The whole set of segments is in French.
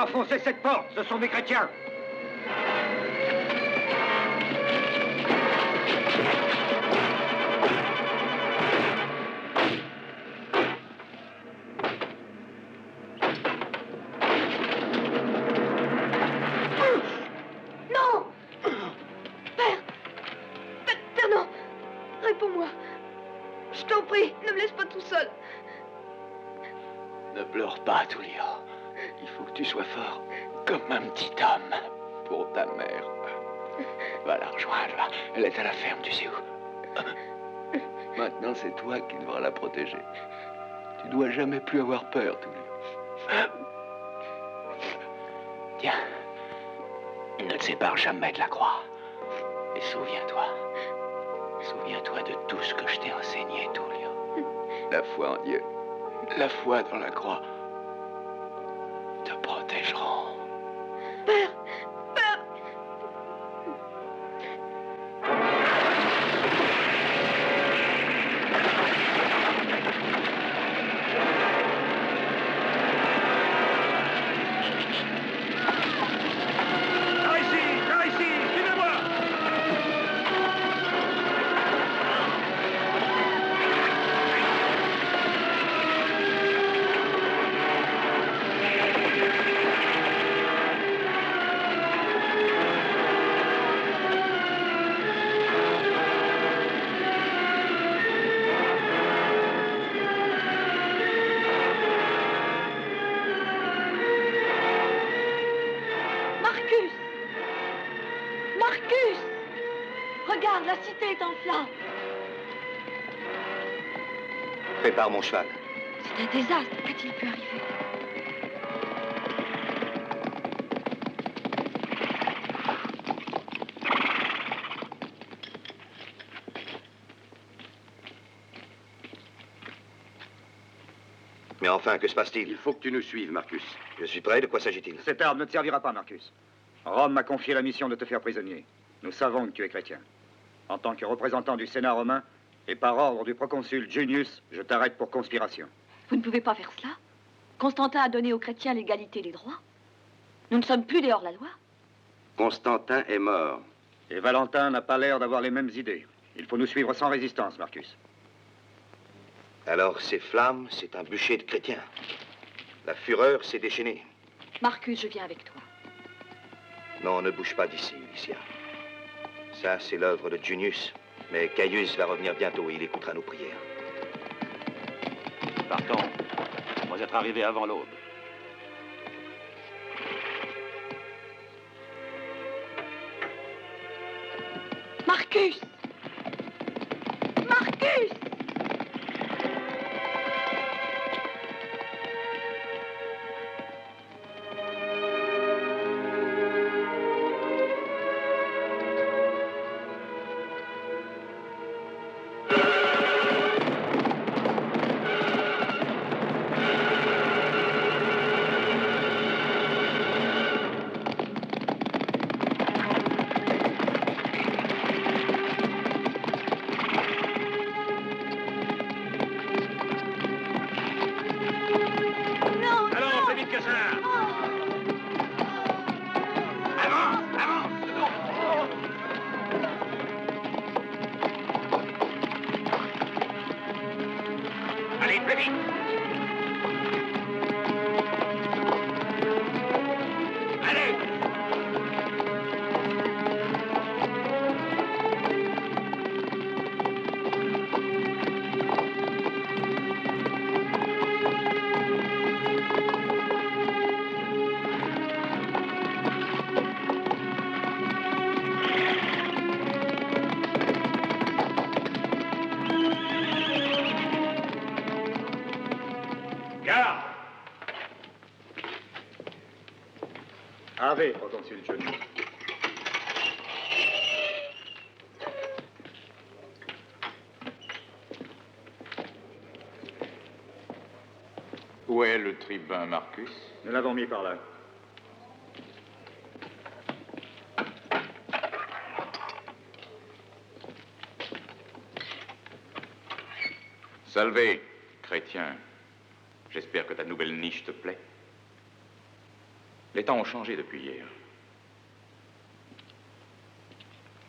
Enfoncez cette porte, ce sont des chrétiens. Non! Père! Père, non! Réponds-moi. Je t'en prie, ne me laisse pas tout seul. Ne pleure pas, Tullio. Il faut que tu sois fort, comme un petit homme, pour ta mère. Va la rejoindre, va. Elle est à la ferme, tu sais où. Maintenant, c'est toi qui devras la protéger. Tu dois jamais plus avoir peur, Tullio. Tiens, ne te sépare jamais de la croix. Et souviens-toi de tout ce que je t'ai enseigné, Tullio. La foi en Dieu, la foi dans la croix te protégeront. Père! Père! Par ici, suivez-moi. Marcus! Marcus! Regarde, la cité est en flammes. Prépare mon cheval. C'est un désastre. Qu'a-t-il pu arriver? Mais enfin, que se passe-t-il? Il faut que tu nous suives, Marcus. Je suis prêt, de quoi s'agit-il? Cette arme ne te servira pas, Marcus. Rome m'a confié la mission de te faire prisonnier. Nous savons que tu es chrétien. En tant que représentant du Sénat romain, et par ordre du proconsul Junius, je t'arrête pour conspiration. Vous ne pouvez pas faire cela. Constantin a donné aux chrétiens l'égalité des droits. Nous ne sommes plus des hors-la-loi. Constantin est mort. Et Valentin n'a pas l'air d'avoir les mêmes idées. Il faut nous suivre sans résistance, Marcus. Alors, ces flammes, c'est un bûcher de chrétiens. La fureur s'est déchaînée. Marcus, je viens avec toi. Non, ne bouge pas d'ici, Lycia. Ça, c'est l'œuvre de Junius. Mais Caius va revenir bientôt et il écoutera nos prières. Partons. On va être arrivés avant l'aube. Marcus! Marcus! Ave, proconsul Junius. Où est le tribun Marcus? Nous l'avons mis par là. Salvé, chrétien. J'espère que ta nouvelle niche te plaît. Les temps ont changé depuis hier.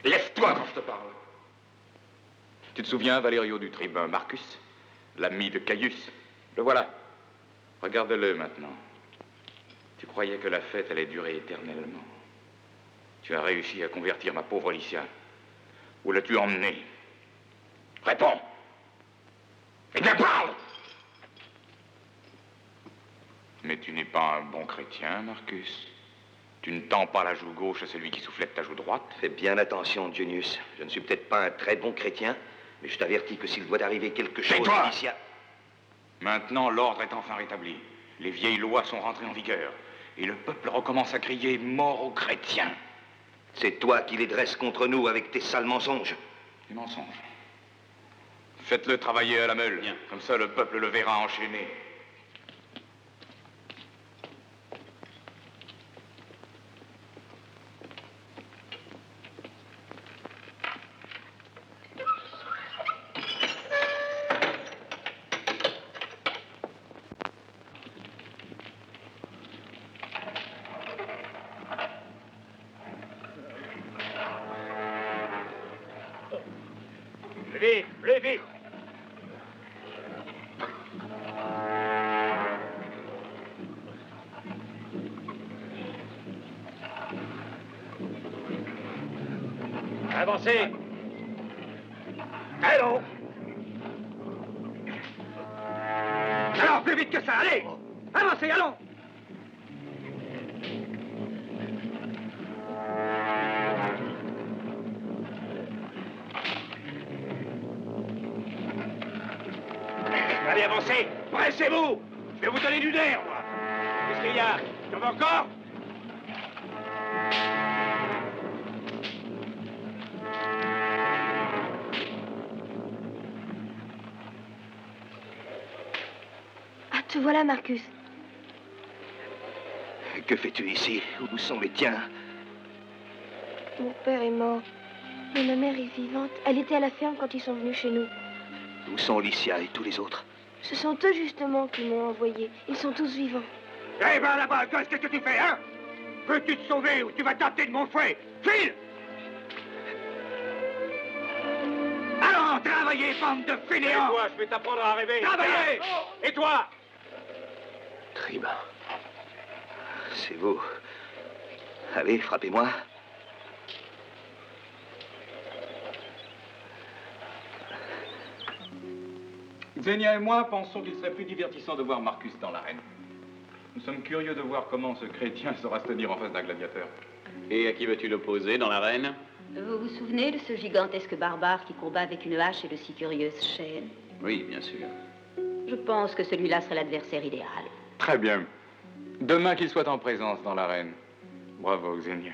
Lève-toi quand je te parle. Tu te souviens, Valerio du tribun Marcus, l'ami de Caius? Le voilà. Regarde-le maintenant. Tu croyais que la fête allait durer éternellement. Tu as réussi à convertir ma pauvre Licia. Où l'as-tu emmené? Réponds! Eh bien, parle! Mais tu n'es pas un bon chrétien, Marcus. Tu ne tends pas la joue gauche à celui qui soufflette ta joue droite. Fais bien attention, Junius. Je ne suis peut-être pas un très bon chrétien, mais je t'avertis que s'il doit arriver quelque chose... Tais-toi! Alicia... Maintenant, l'ordre est enfin rétabli. Les vieilles lois sont rentrées en vigueur. Et le peuple recommence à crier « Mort aux chrétiens ». C'est toi qui les dresses contre nous avec tes sales mensonges. Des mensonges. Faites-le travailler à la meule. Bien. Comme ça, le peuple le verra enchaîné. Plus vite, plus vite. Avancez. Allons. Alors, plus vite que ça, allez. Avancez, allons. Allez, avancez. Pressez-vous. Je vais vous donner du nerf, moi. Qu'est-ce qu'il y a? Tu en veux encore? Ah, te voilà, Marcus. Que fais-tu ici? Où sont les tiens? Mon père est mort. Mais ma mère est vivante. Elle était à la ferme quand ils sont venus chez nous. Où sont Licia et tous les autres? Ce sont eux, justement, qui m'ont envoyé. Ils sont tous vivants. Eh ben là-bas, qu'est-ce que tu fais, hein? Veux-tu te sauver ou tu vas tâter de mon fouet? File! Allons, travaillez, bande de fainéants! Et toi, je vais t'apprendre à rêver! Travaillez! Et toi? Tribun. C'est vous. Allez, frappez-moi. Xenia et moi pensons qu'il serait plus divertissant de voir Marcus dans l'arène. Nous sommes curieux de voir comment ce chrétien saura se tenir en face d'un gladiateur. Et à qui veux-tu l'opposer dans l'arène? Vous vous souvenez de ce gigantesque barbare qui combat avec une hache et de si curieuses chaînes? Oui, bien sûr. Je pense que celui-là serait l'adversaire idéal. Très bien. Demain qu'il soit en présence dans l'arène. Bravo, Xenia.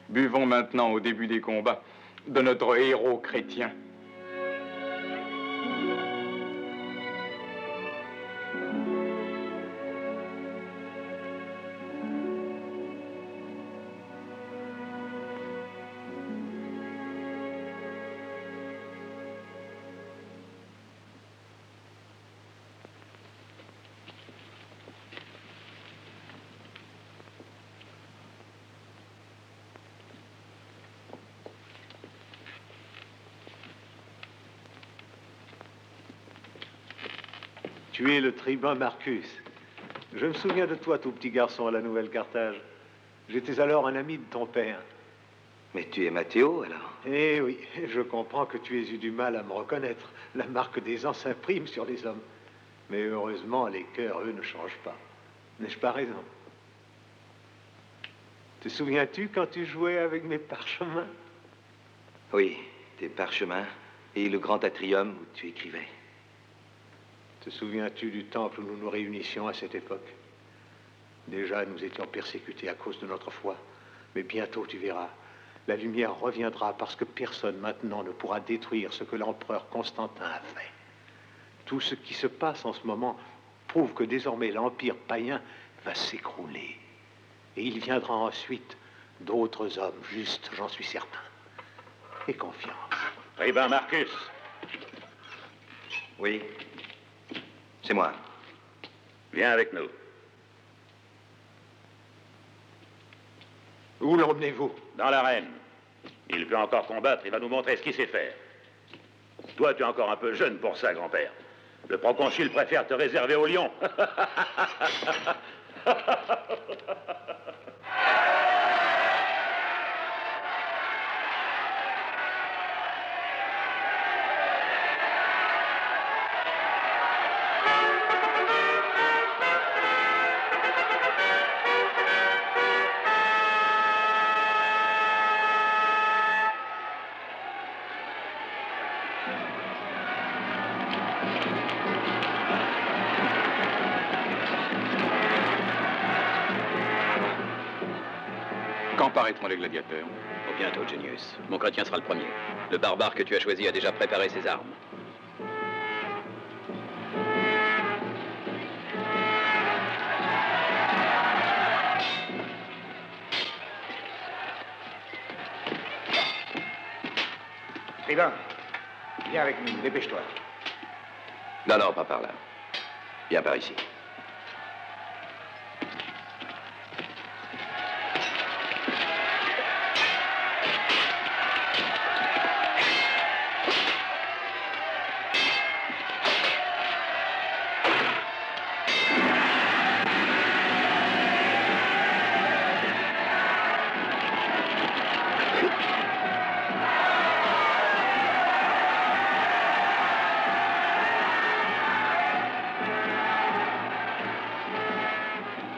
Buvons maintenant au début des combats de notre héros chrétien. Tu es le tribun Marcus. Je me souviens de toi, tout petit garçon, à la Nouvelle-Carthage. J'étais alors un ami de ton père. Mais tu es Matteo, alors? Eh oui, je comprends que tu aies eu du mal à me reconnaître. La marque des ans s'imprime sur les hommes. Mais heureusement, les cœurs, eux, ne changent pas. N'ai-je pas raison? Te souviens-tu quand tu jouais avec mes parchemins? Oui, tes parchemins et le grand atrium où tu écrivais. Te souviens-tu du temple où nous nous réunissions à cette époque? Déjà, nous étions persécutés à cause de notre foi. Mais bientôt, tu verras, la lumière reviendra parce que personne maintenant ne pourra détruire ce que l'empereur Constantin a fait. Tout ce qui se passe en ce moment prouve que désormais l'empire païen va s'écrouler. Et il viendra ensuite d'autres hommes, justes, j'en suis certain. Et confiance. Tribun Marcus. Oui, c'est moi. Viens avec nous. Où l'emmenez-vous? Dans l'arène. Il peut encore combattre, il va nous montrer ce qu'il sait faire. Toi, tu es encore un peu jeune pour ça, grand-père. Le proconsul préfère te réserver au lion. Quand paraîtront les gladiateurs? Oh, bientôt, Junius. Mon chrétien sera le premier. Le barbare que tu as choisi a déjà préparé ses armes. Tribun, viens avec nous, dépêche-toi. Non, non, pas par là. Viens par ici.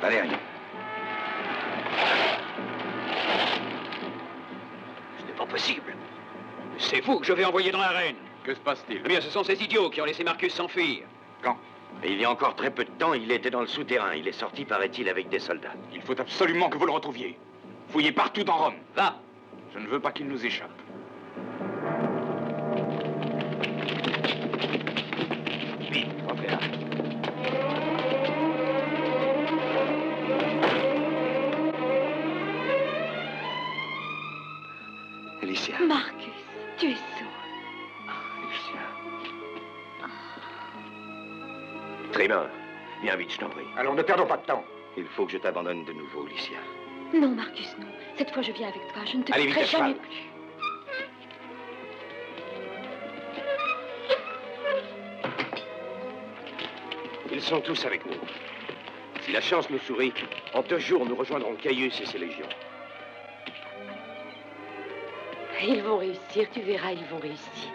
Valérian. Ce n'est pas possible. C'est vous que je vais envoyer dans l'arène. Que se passe-t-il? Eh bien, ce sont ces idiots qui ont laissé Marcus s'enfuir. Quand? Et il y a encore très peu de temps, il était dans le souterrain. Il est sorti, paraît-il, avec des soldats. Il faut absolument que vous le retrouviez. Fouillez partout dans Rome. Va. Je ne veux pas qu'il nous échappe. Vite, grand-père. Alicia. Marcus, tu es sourd. Alicia. Tribun, viens vite, je t'en prie. Allons, ne perdons pas de temps. Il faut que je t'abandonne de nouveau, Alicia. Non, Marcus, non. Cette fois, je viens avec toi. Je ne te Allez, vite, quitterai à jamais cheval. plus. Ils sont tous avec nous. Si la chance nous sourit, en 2 jours, nous rejoindrons Caius et ses légions. Ils vont réussir, tu verras, ils vont réussir.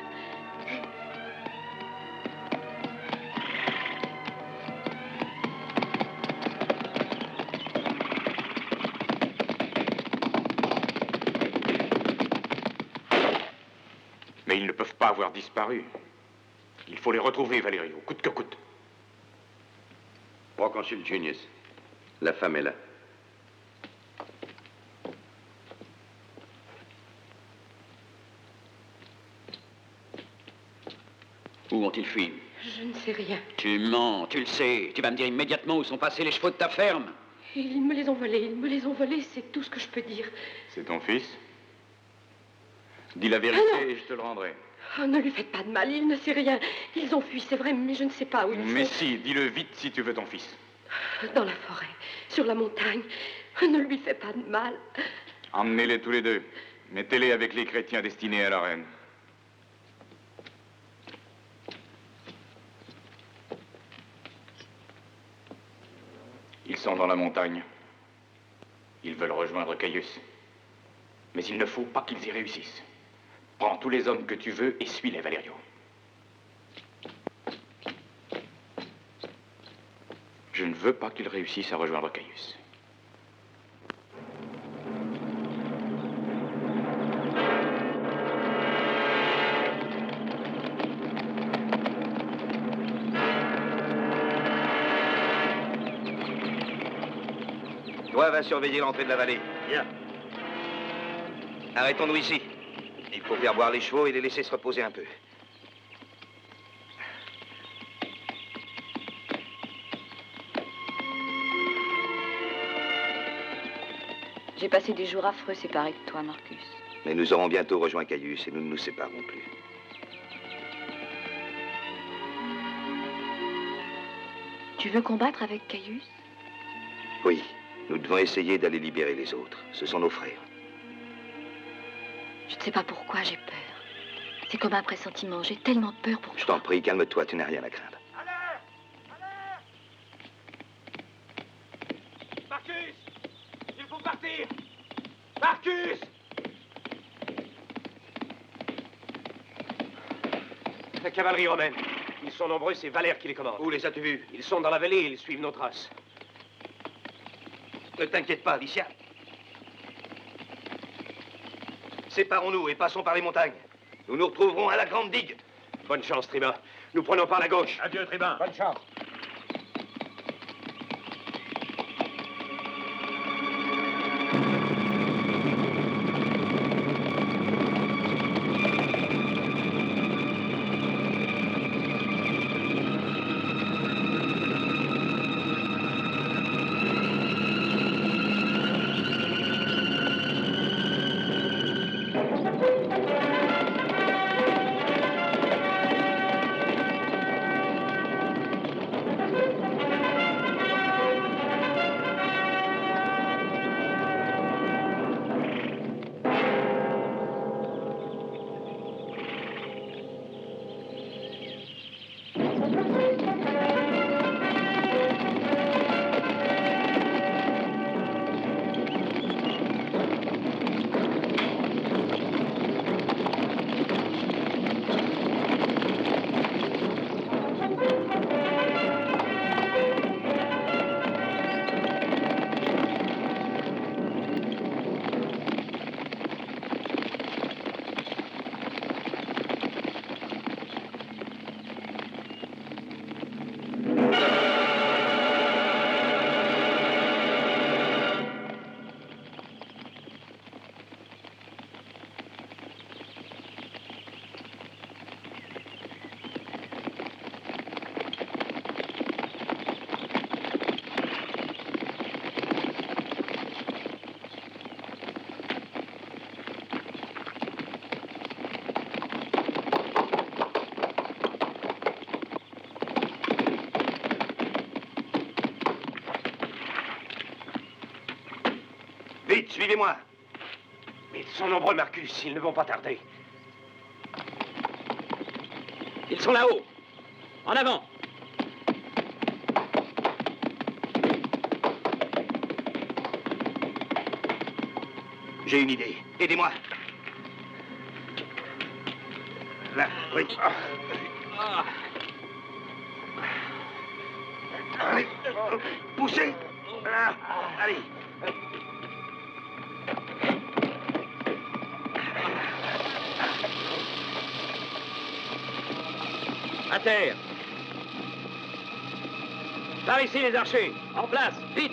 Mais ils ne peuvent pas avoir disparu. Il faut les retrouver, Valerio, coûte que coûte. Proconsul Junius, la femme est là. Où ont-ils fui? Je ne sais rien. Tu mens, tu le sais. Tu vas me dire immédiatement où sont passés les chevaux de ta ferme. Ils me les ont volés, c'est tout ce que je peux dire. C'est ton fils? Dis la vérité Ah non. et je te le rendrai. Oh, ne lui faites pas de mal, il ne sait rien. Ils ont fui, c'est vrai, mais je ne sais pas où ils Mais sont. si, dis-le vite si tu veux ton fils. Dans la forêt, sur la montagne. Ne lui fais pas de mal. Emmenez-les tous les deux. Mettez-les avec les chrétiens destinés à la reine. Ils sont dans la montagne. Ils veulent rejoindre Caius. Mais il ne faut pas qu'ils y réussissent. Prends tous les hommes que tu veux et suis-les, Valerio. Je ne veux pas qu'ils réussissent à rejoindre Caius. Toi, va surveiller l'entrée de la vallée. Bien. Arrêtons-nous ici. Il faut faire boire les chevaux et les laisser se reposer un peu. J'ai passé des jours affreux séparés de toi, Marcus. Mais nous aurons bientôt rejoint Caius et nous ne nous séparerons plus. Tu veux combattre avec Caius? Oui, Nous devons essayer d'aller libérer les autres. Ce sont nos frères. Je ne sais pas pourquoi j'ai peur. C'est comme un pressentiment. J'ai tellement peur pour Je toi. t'en prie, calme-toi, tu n'as rien à craindre. Marcus! Il faut partir! Marcus! La cavalerie romaine. Ils sont nombreux, c'est Valère qui les commande. Où les as-tu vus? Ils sont dans la vallée, ils suivent nos traces. Ne t'inquiète pas, Alicia. Séparons-nous et passons par les montagnes. Nous nous retrouverons à la grande digue. Bonne chance, Tribun. Nous prenons par la gauche. Adieu, Tribun. Bonne chance. Vite, suivez-moi. Mais ils sont nombreux, Marcus. Ils ne vont pas tarder. Ils sont là-haut. En avant. J'ai une idée. Aidez-moi. Là, oui. Allez, poussez. Là, allez. À terre. Par ici, les archers. En place, vite.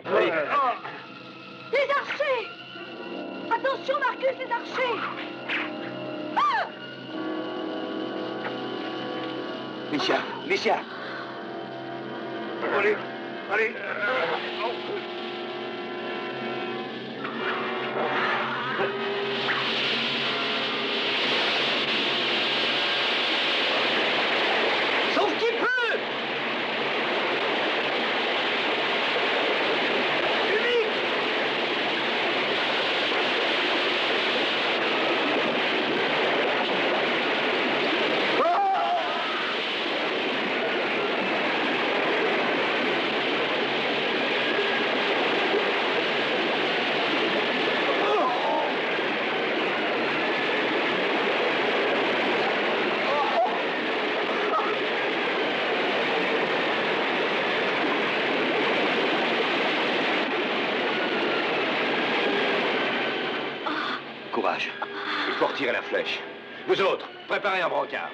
Les archers! Attention, Marcus, les archers! Ah! Licia. Allez, allez. Sauf qui peut! Courage. Il faut retirer la flèche. Vous autres, préparez un brancard.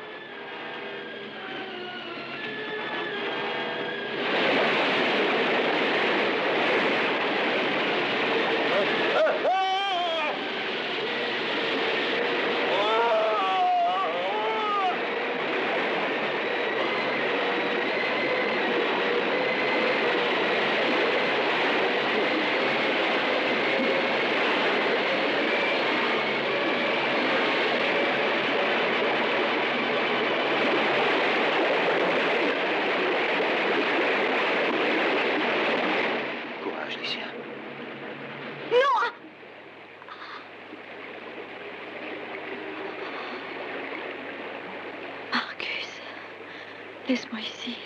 Laisse-moi ici.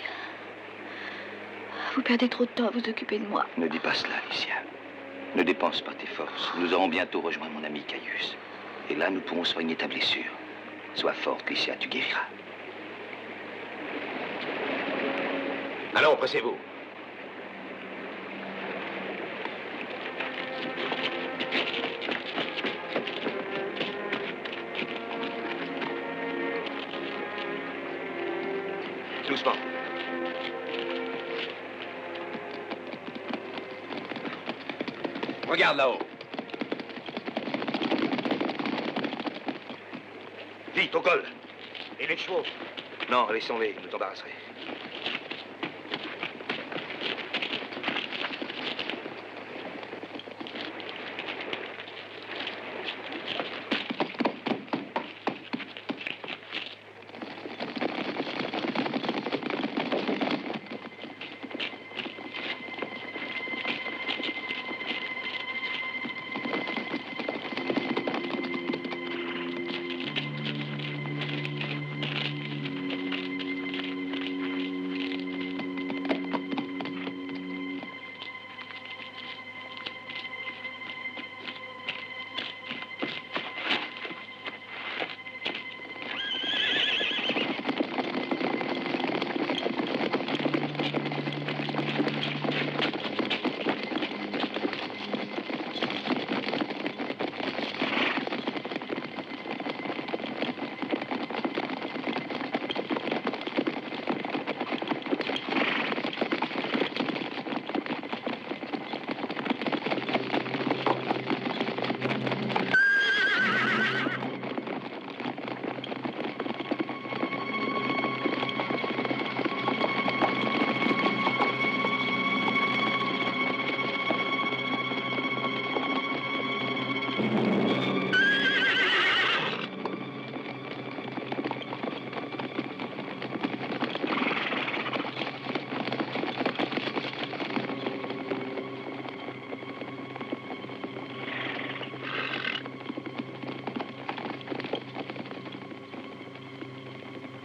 Vous perdez trop de temps à vous occuper de moi. Ne dis pas cela, Alicia. Ne dépense pas tes forces. Nous aurons bientôt rejoint mon ami Caius. Et là, nous pourrons soigner ta blessure. Sois forte, Alicia, tu guériras. Allons, pressez-vous. Doucement. Regarde là-haut. Vite, au col. Et les chevaux? Non, laissons-les, ils nous embarrasseraient.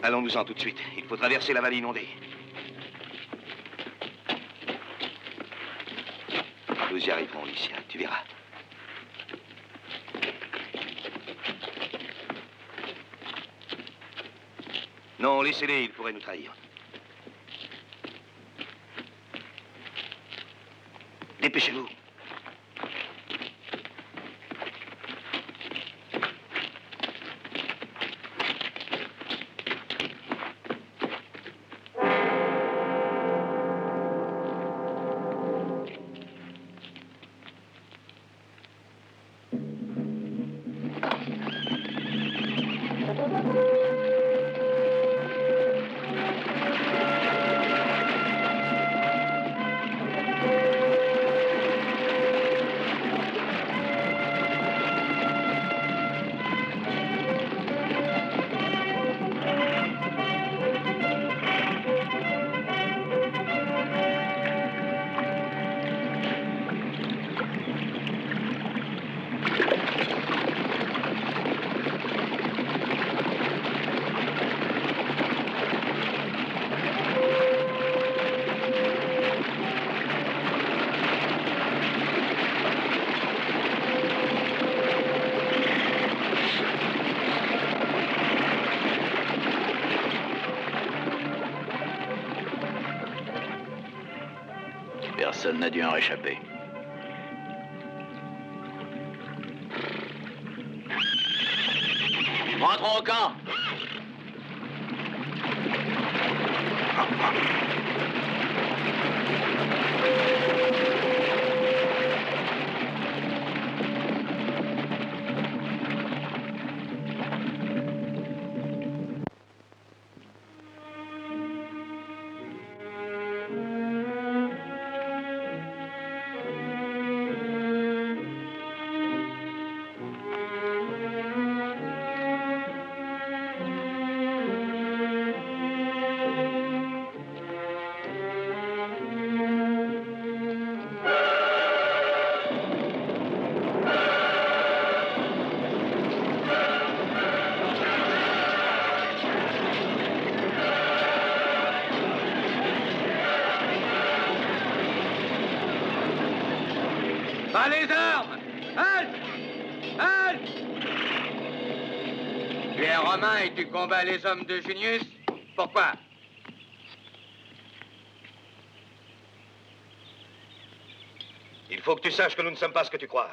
Allons-nous-en tout de suite. Il faut traverser la vallée inondée. Nous y arriverons, Alicia. Tu verras. Non, laissez-les. Ils pourraient nous trahir. Dépêchez-vous. Personne n'a dû en réchapper. Rentrons au camp. Pas les armes! Halte! Halte! Tu es romain et tu combats les hommes de Junius? Pourquoi? Il faut que tu saches que nous ne sommes pas ce que tu crois.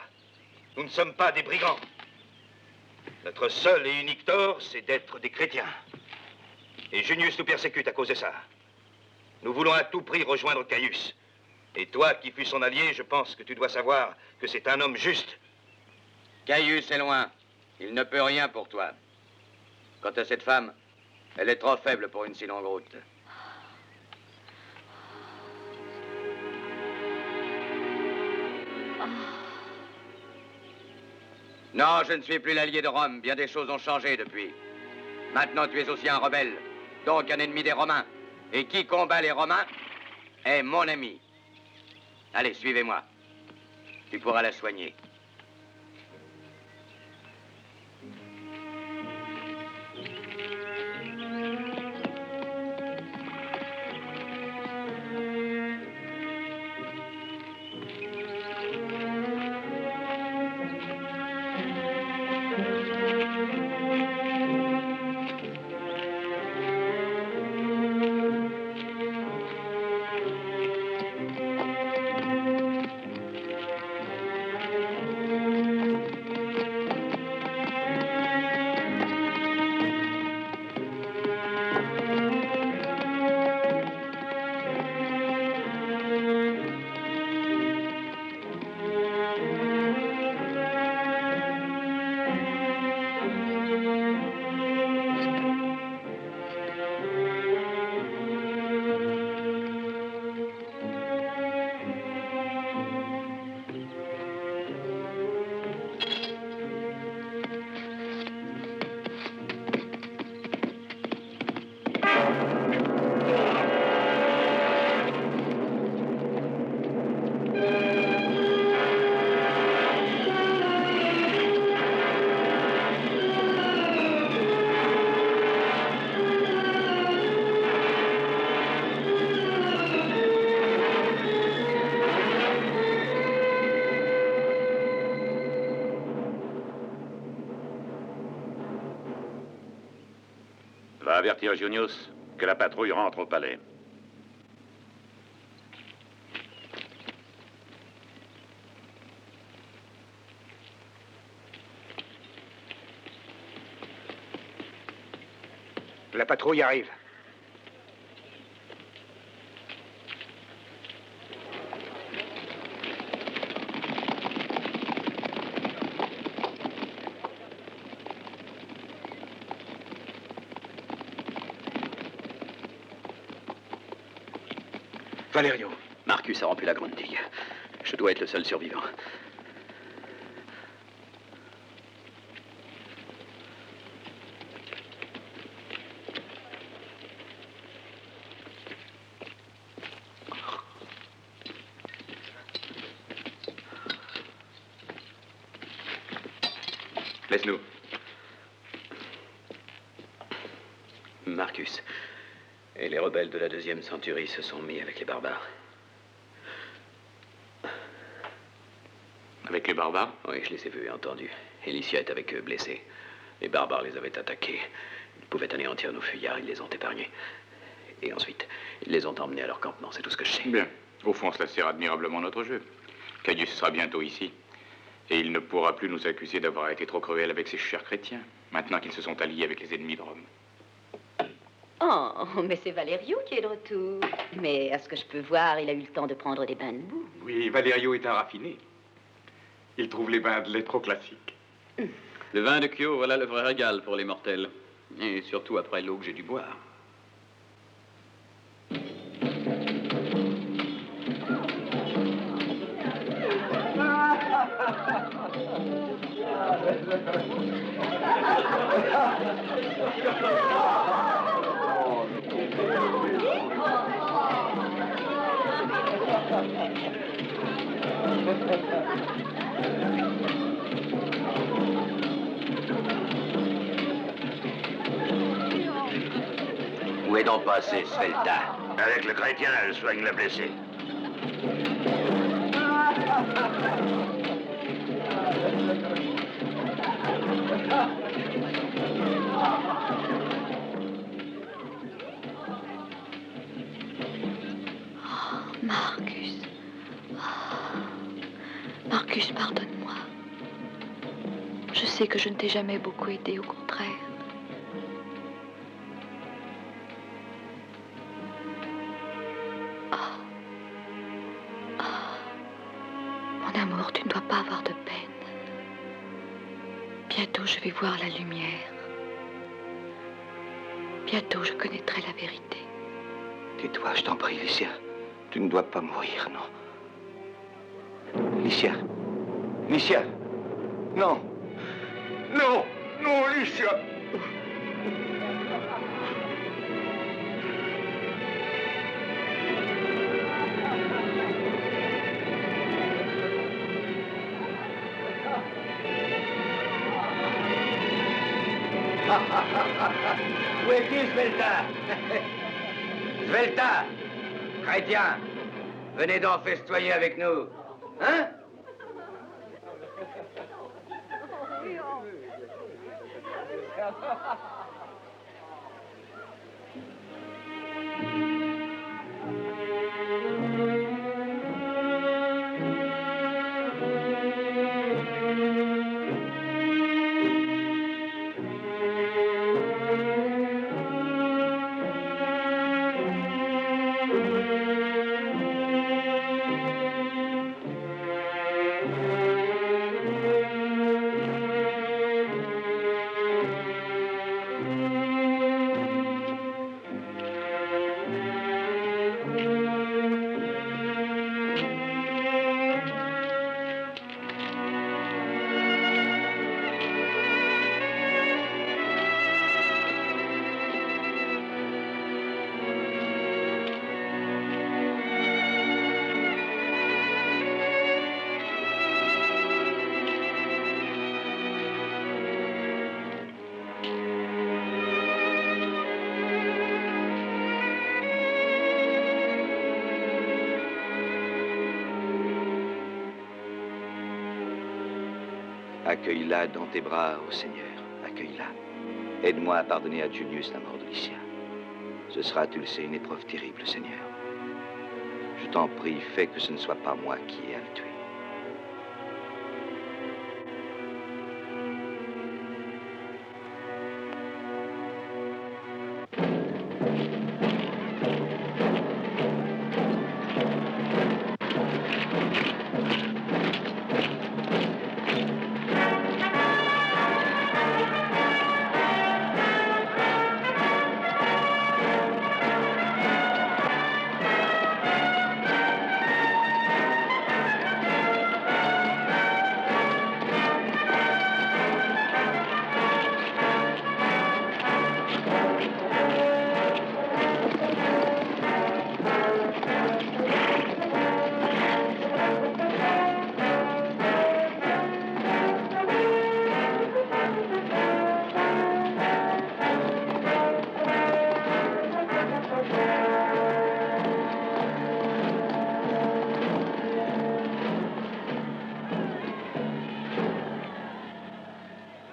Nous ne sommes pas des brigands. Notre seul et unique tort, c'est d'être des chrétiens. Et Junius nous persécute à cause de ça. Nous voulons à tout prix rejoindre Caius. Et toi, qui fus son allié, je pense que tu dois savoir que c'est un homme juste. Caius est loin. Il ne peut rien pour toi. Quant à cette femme, elle est trop faible pour une si longue route. Non, je ne suis plus l'allié de Rome. Bien des choses ont changé depuis. Maintenant, tu es aussi un rebelle, donc un ennemi des Romains. Et qui combat les Romains est mon ami. Allez, suivez-moi. Tu pourras la soigner. Va avertir Junius que la patrouille rentre au palais. La patrouille arrive. Valerio. Marcus a rompu la grande digue. Je dois être le seul survivant. Laisse-nous. Marcus et les rebelles de la 2e centurie se sont mis avec les barbares. Avec les barbares? Oui, je les ai vus et entendus. Elicia est avec eux, blessée. Les barbares les avaient attaqués. Ils pouvaient anéantir nos fuyards, ils les ont épargnés. Et ensuite, ils les ont emmenés à leur campement, c'est tout ce que je sais. Bien. Au fond, cela sert admirablement notre jeu. Caius sera bientôt ici. Et il ne pourra plus nous accuser d'avoir été trop cruel avec ses chers chrétiens, maintenant qu'ils se sont alliés avec les ennemis de Rome. Oh, mais c'est Valerio qui est de retour. Mais à ce que je peux voir, il a eu le temps de prendre des bains de boue. Oui, Valerio est un raffiné. Il trouve les bains de lait trop classiques. Le vin de Chio, voilà le vrai régal pour les mortels. Et surtout après l'eau que j'ai dû boire. Où est donc passé, Svelta? Avec le chrétien, elle soigne le blessé. Marcus. Marcus, pardonne-moi. Je sais que je ne t'ai jamais beaucoup aidé, au contraire. Mon amour, tu ne dois pas avoir de peine. Bientôt, je vais voir la lumière. Bientôt, je connaîtrai la vérité. Tais-toi, je t'en prie, Licia. Tu ne dois pas mourir, non. Licia. Licia. Non. Non. Non, Licia. Où es-tu, Svelta? Svelta! Chrétien! Venez donc festoyer avec nous. Hein? Accueille-la dans tes bras, ô Seigneur. Accueille-la. Aide-moi à pardonner à Junius la mort de Licia. Ce sera, tu le sais, une épreuve terrible, Seigneur. Je t'en prie, fais que ce ne soit pas moi qui ai à le tuer.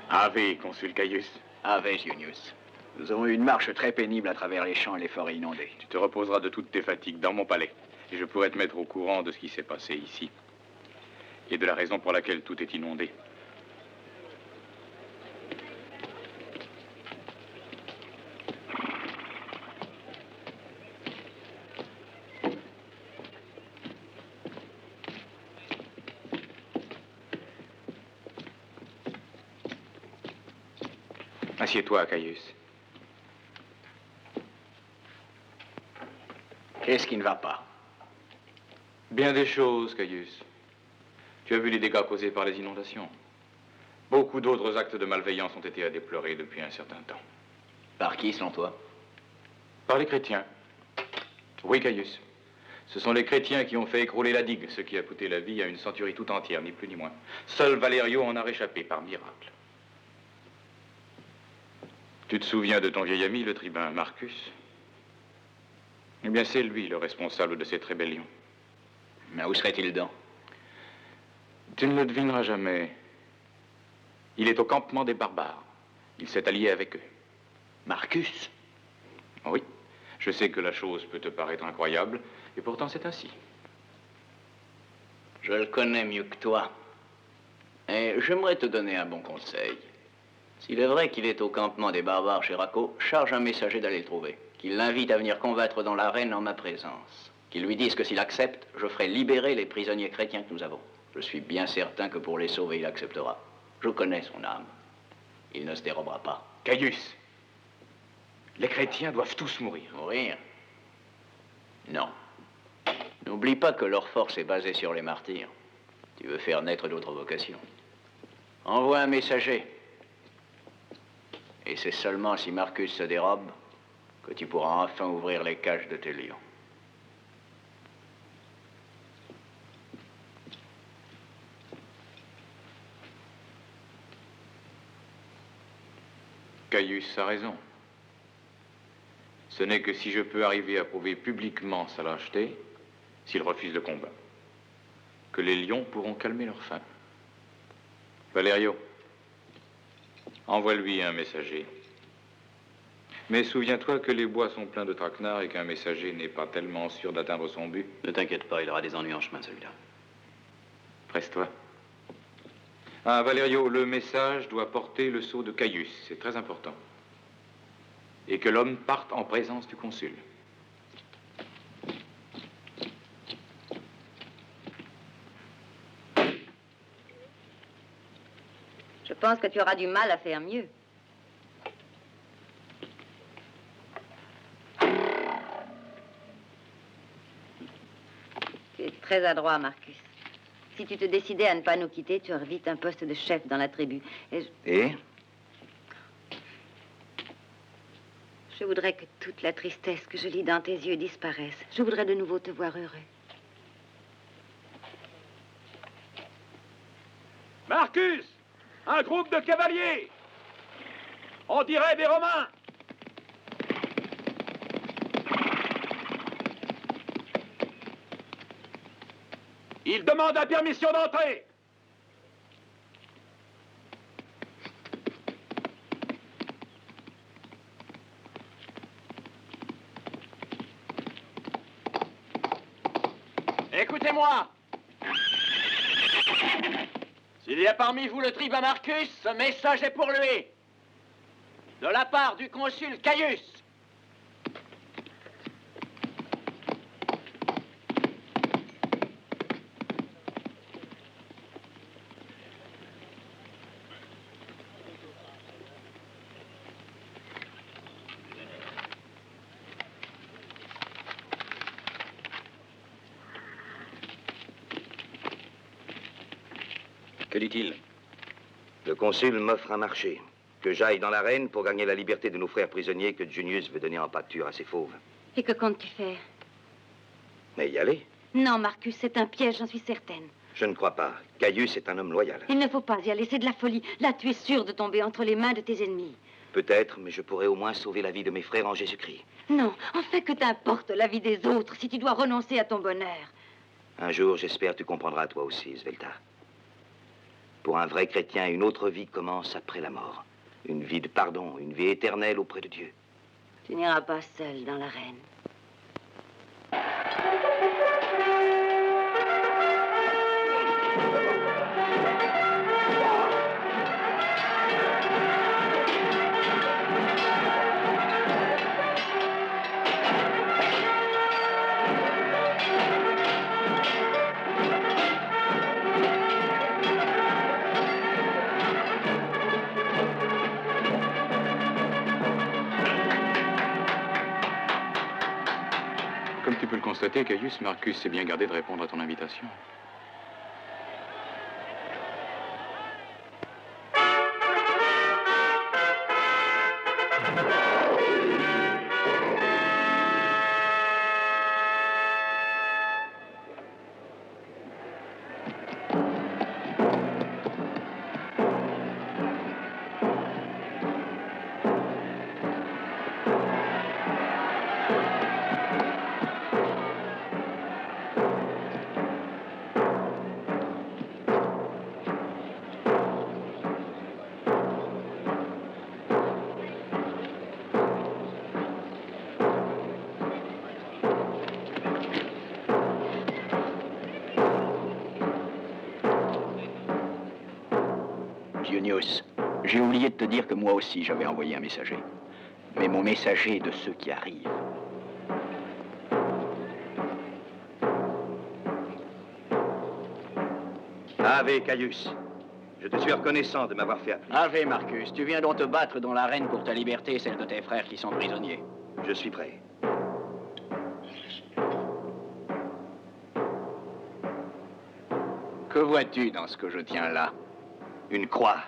Ave, consul Caius. Ave, Junius. Nous avons eu une marche très pénible à travers les champs et les forêts inondées. Tu te reposeras de toutes tes fatigues dans mon palais. Et je pourrai te mettre au courant de ce qui s'est passé ici. Et de la raison pour laquelle tout est inondé. Assieds-toi, Caius. Qu'est-ce qui ne va pas? Bien des choses, Caius. Tu as vu les dégâts causés par les inondations. Beaucoup d'autres actes de malveillance ont été à déplorer depuis un certain temps. Par qui, selon toi? Par les chrétiens. Oui, Caius. Ce sont les chrétiens qui ont fait écrouler la digue, ce qui a coûté la vie à une centurie tout entière, ni plus ni moins. Seul Valerio en a réchappé par miracle. Tu te souviens de ton vieil ami, le tribun Marcus? Eh bien, c'est lui le responsable de cette rébellion. Mais où serait-il donc? Tu ne le devineras jamais. Il est au campement des barbares. Il s'est allié avec eux. Marcus? Oui. Je sais que la chose peut te paraître incroyable, et pourtant c'est ainsi. Je le connais mieux que toi. Et j'aimerais te donner un bon conseil. S'il est vrai qu'il est au campement des barbares chez Racco, charge un messager d'aller le trouver. Qu'il l'invite à venir combattre dans l'arène en ma présence. Qu'il lui dise que s'il accepte, je ferai libérer les prisonniers chrétiens que nous avons. Je suis bien certain que pour les sauver, il acceptera. Je connais son âme. Il ne se dérobera pas. Caius, les chrétiens doivent tous mourir. Mourir? Non. N'oublie pas que leur force est basée sur les martyrs. Tu veux faire naître d'autres vocations. Envoie un messager. Et c'est seulement si Marcus se dérobe que tu pourras enfin ouvrir les cages de tes lions. Caius a raison. Ce n'est que si je peux arriver à prouver publiquement sa lâcheté, s'il refuse le combat, que les lions pourront calmer leur faim. Valerio, envoie-lui un messager. Mais souviens-toi que les bois sont pleins de traquenards et qu'un messager n'est pas tellement sûr d'atteindre son but. Ne t'inquiète pas, il aura des ennuis en chemin, celui-là. Presse-toi. Ah, Valerio, le message doit porter le sceau de Caius, c'est très important. Et que l'homme parte en présence du consul. Je pense que tu auras du mal à faire mieux. Tu es très adroit, Marcus. Si tu te décidais à ne pas nous quitter, tu aurais vite un poste de chef dans la tribu. Et Je voudrais que toute la tristesse que je lis dans tes yeux disparaisse. Je voudrais de nouveau te voir heureux. Marcus! Un groupe de cavaliers! On dirait des Romains! Ils demandent la permission d'entrer! Écoutez-moi! S'il y a parmi vous le tribun Marcus, ce message est pour lui. De la part du consul Caius. Que dit-il? Le consul m'offre un marché. Que j'aille dans l'arène pour gagner la liberté de nos frères prisonniers que Junius veut donner en pâture à ses fauves. Et que comptes-tu faire? Mais y aller? Non, Marcus, c'est un piège, j'en suis certaine. Je ne crois pas. Caius est un homme loyal. Il ne faut pas y aller, c'est de la folie. Là, tu es sûr de tomber entre les mains de tes ennemis. Peut-être, mais je pourrais au moins sauver la vie de mes frères en Jésus-Christ. Non, en fait, que t'importe la vie des autres si tu dois renoncer à ton bonheur. Un jour, j'espère, tu comprendras toi aussi, Svelta. Pour un vrai chrétien, une autre vie commence après la mort. Une vie de pardon, une vie éternelle auprès de Dieu. Tu n'iras pas seul dans l'arène. Comme tu peux le constater, Caius, Marcus s'est bien gardé de répondre à ton invitation. Junius, j'ai oublié de te dire que moi aussi j'avais envoyé un messager. Mais mon messager est de ceux qui arrivent. Ave, Caius. Je te suis reconnaissant de m'avoir fait appeler. Ave, Marcus, tu viens donc te battre dans l'arène pour ta liberté et celle de tes frères qui sont prisonniers. Je suis prêt. Que vois-tu dans ce que je tiens là? Une croix.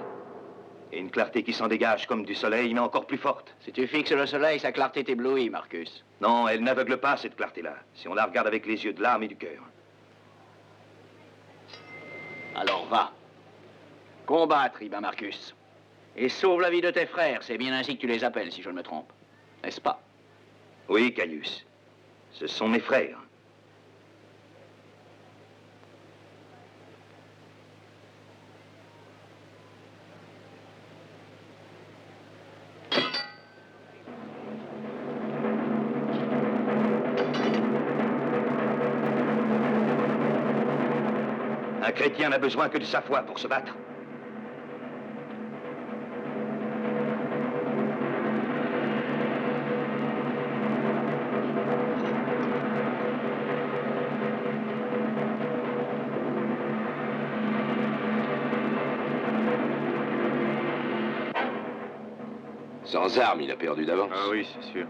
Et une clarté qui s'en dégage comme du soleil, mais encore plus forte. Si tu fixes le soleil, sa clarté t'éblouit, Marcus. Non, elle n'aveugle pas, cette clarté-là, si on la regarde avec les yeux de l'âme et du cœur. Alors va. Combattre, Iba Marcus. Et sauve la vie de tes frères, c'est bien ainsi que tu les appelles, si je ne me trompe. N'est-ce pas? Oui, Caius. Ce sont mes frères. Un chrétien n'a besoin que de sa foi pour se battre. Sans armes, il a perdu d'avance. Ah oui, c'est sûr.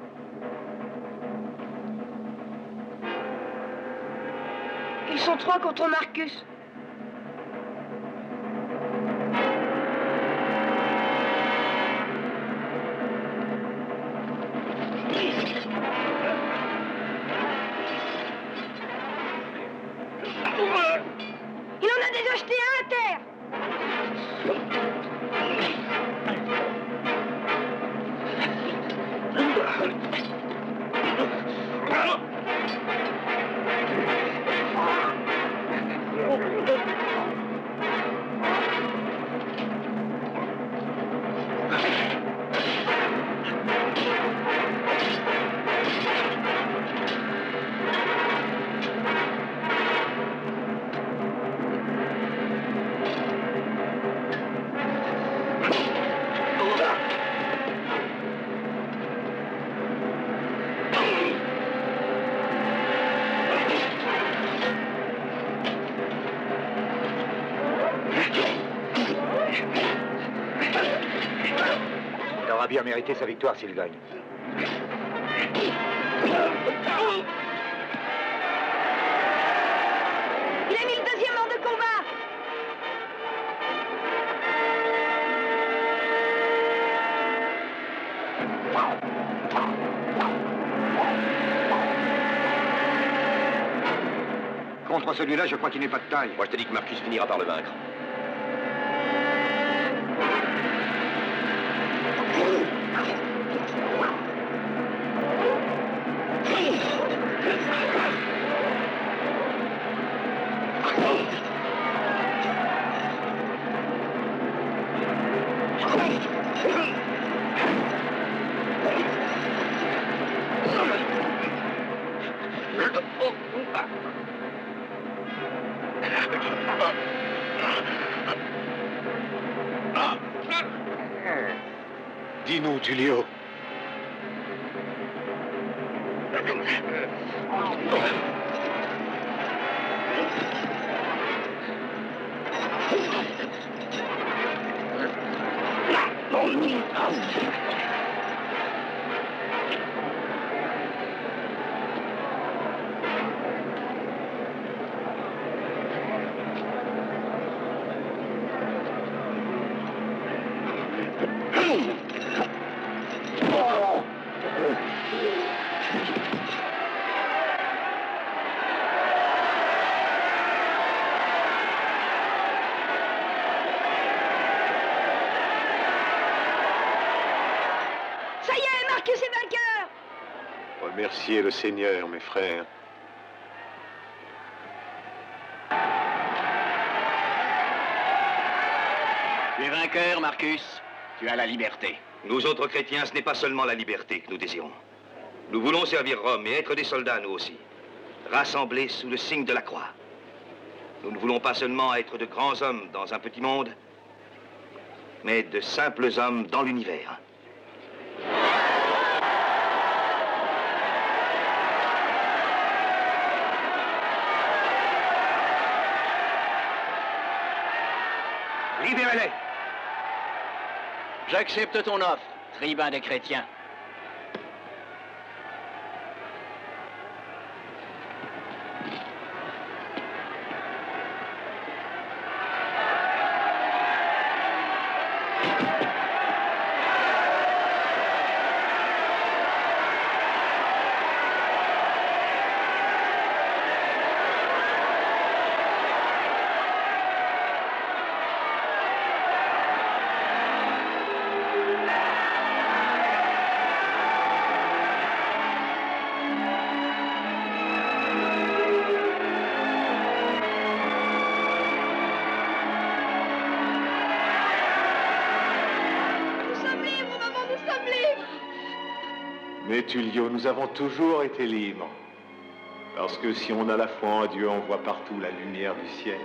Ils sont 3 contre Marcus. Il en a déjà jeté un à terre. Il aura bien mérité sa victoire s'il gagne. Il a mis le 2e hors de combat. Contre celui-là, je crois qu'il n'est pas de taille. Moi, je te dis que Marcus finira par le vaincre. Dis-nous, Tulio. Ça y est, Marcus est vainqueur. Remerciez le Seigneur, mes frères. Tu es vainqueur, Marcus. Tu as la liberté. Nous autres chrétiens, ce n'est pas seulement la liberté que nous désirons. Nous voulons servir Rome et être des soldats, nous aussi. Rassemblés sous le signe de la croix. Nous ne voulons pas seulement être de grands hommes dans un petit monde, mais de simples hommes dans l'univers. Libérez-les! J'accepte ton offre, tribun des chrétiens. Mais Tullio, nous avons toujours été libres. Parce que si on a la foi en Dieu, on voit partout la lumière du ciel.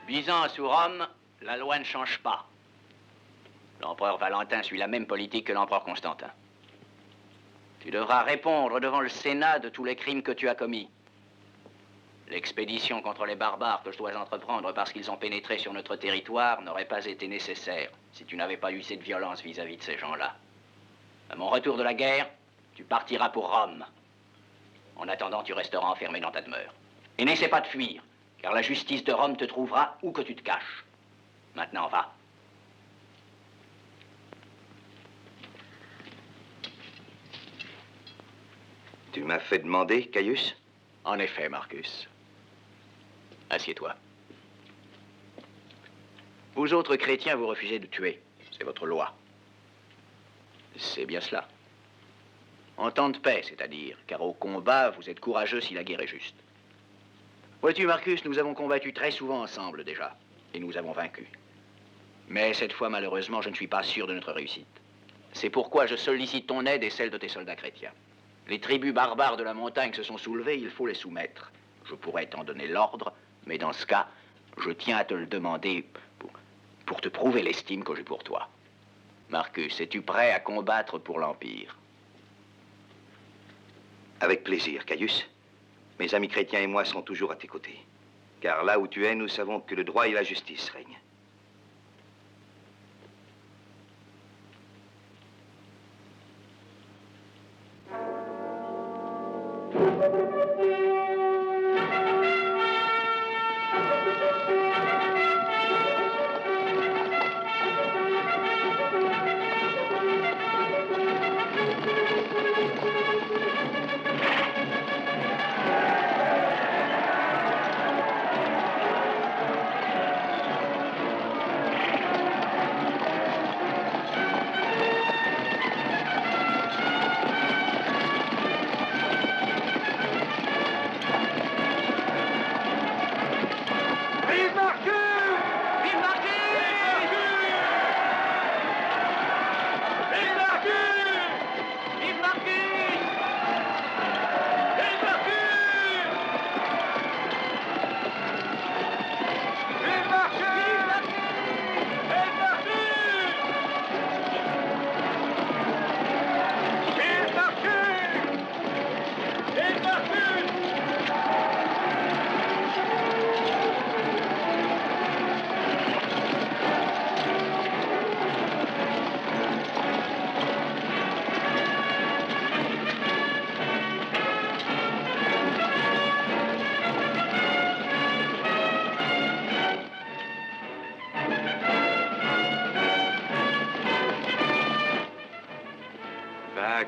Byzance ou Rome, la loi ne change pas. L'empereur Valentin suit la même politique que l'empereur Constantin. Tu devras répondre devant le Sénat de tous les crimes que tu as commis. L'expédition contre les barbares que je dois entreprendre parce qu'ils ont pénétré sur notre territoire n'aurait pas été nécessaire si tu n'avais pas eu cette violence vis-à-vis de ces gens-là. À mon retour de la guerre, tu partiras pour Rome. En attendant, tu resteras enfermé dans ta demeure. Et n'essaie pas de fuir, car la justice de Rome te trouvera où que tu te caches. Maintenant, va. Tu m'as fait demander, Caius? En effet, Marcus. Assieds-toi. Vous autres chrétiens, vous refusez de tuer. C'est votre loi. C'est bien cela. En temps de paix, c'est-à-dire, car au combat, vous êtes courageux si la guerre est juste. Vois-tu, Marcus, nous avons combattu très souvent ensemble déjà, et nous avons vaincu. Mais cette fois, malheureusement, je ne suis pas sûr de notre réussite. C'est pourquoi je sollicite ton aide et celle de tes soldats chrétiens. Les tribus barbares de la montagne se sont soulevées, il faut les soumettre. Je pourrais t'en donner l'ordre, mais dans ce cas, je tiens à te le demander pour te prouver l'estime que j'ai pour toi. Marcus, es-tu prêt à combattre pour l'Empire? Avec plaisir, Caius. Mes amis chrétiens et moi serons toujours à tes côtés. Car là où tu es, nous savons que le droit et la justice règnent.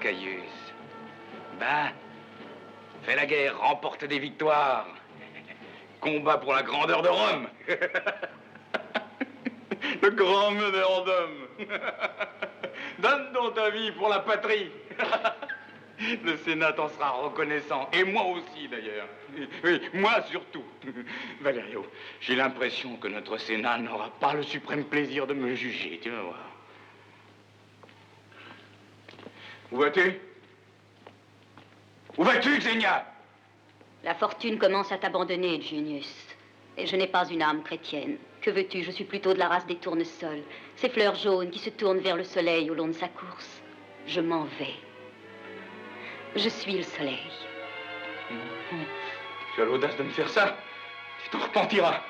Caius. Va. Fais la guerre, remporte des victoires. combat pour la grandeur de Rome. Le grand meneur d'hommes. Donne donc ta vie pour la patrie. Le Sénat t'en sera reconnaissant. Et moi aussi, d'ailleurs. Oui, moi surtout. Valerio, j'ai l'impression que notre Sénat n'aura pas le suprême plaisir de me juger. Tu vas voir. Où vas-tu? Où vas-tu, Xenia? La fortune commence à t'abandonner, Junius. Et je n'ai pas une âme chrétienne. Que veux-tu? Je suis plutôt de la race des tournesols. Ces fleurs jaunes qui se tournent vers le soleil au long de sa course. Je m'en vais. Je suis le soleil. Tu as l'audace de me faire ça? Tu t'en repentiras.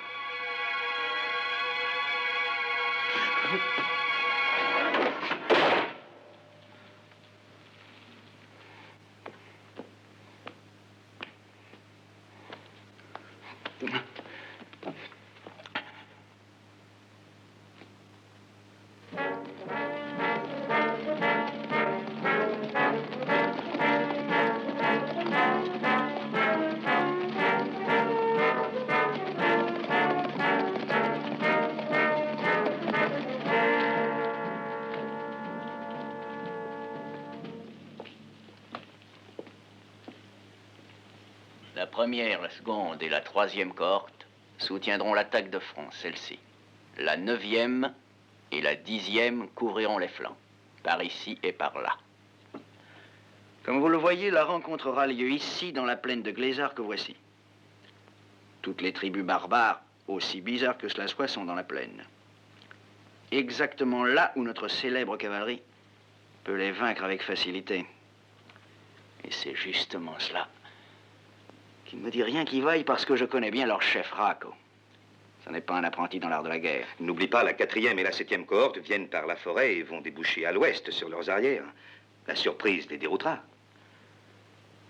La première, la seconde et la troisième cohorte soutiendront l'attaque de front, celle-ci. La 9e et la 10e couvriront les flancs, par ici et par là. Comme vous le voyez, la rencontre aura lieu ici, dans la plaine de Glézard que voici. Toutes les tribus barbares, aussi bizarres que cela soit, sont dans la plaine. Exactement là où notre célèbre cavalerie peut les vaincre avec facilité. Et c'est justement cela qui ne me dit rien qui vaille parce que je connais bien leur chef Racco. Ce n'est pas un apprenti dans l'art de la guerre. N'oublie pas, la 4e et la 7e cohorte viennent par la forêt et vont déboucher à l'ouest sur leurs arrières. La surprise les déroutera.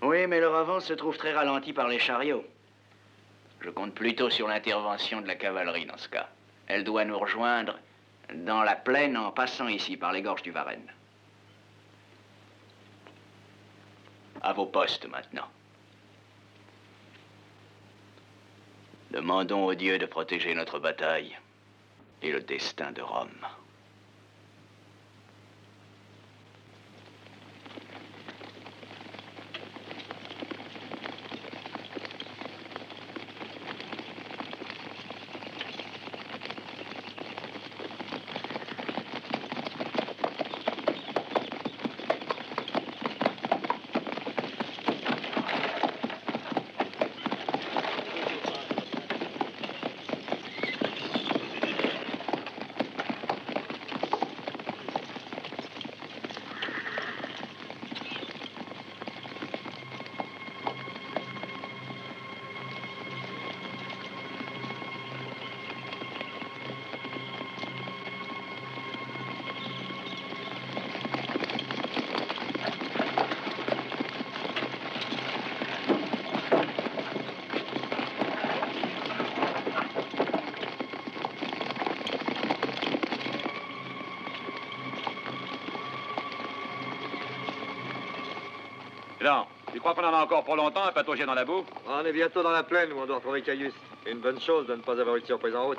Oui, mais leur avance se trouve très ralentie par les chariots. Je compte plutôt sur l'intervention de la cavalerie dans ce cas. Elle doit nous rejoindre dans la plaine en passant ici par les gorges du Varennes. À vos postes maintenant. Demandons aux dieux de protéger notre bataille et le destin de Rome. Non, tu crois qu'on en a encore pour longtemps à patauger dans la boue? On est bientôt dans la plaine où on doit retrouver Caius. Une bonne chose de ne pas avoir eu de surprise en route.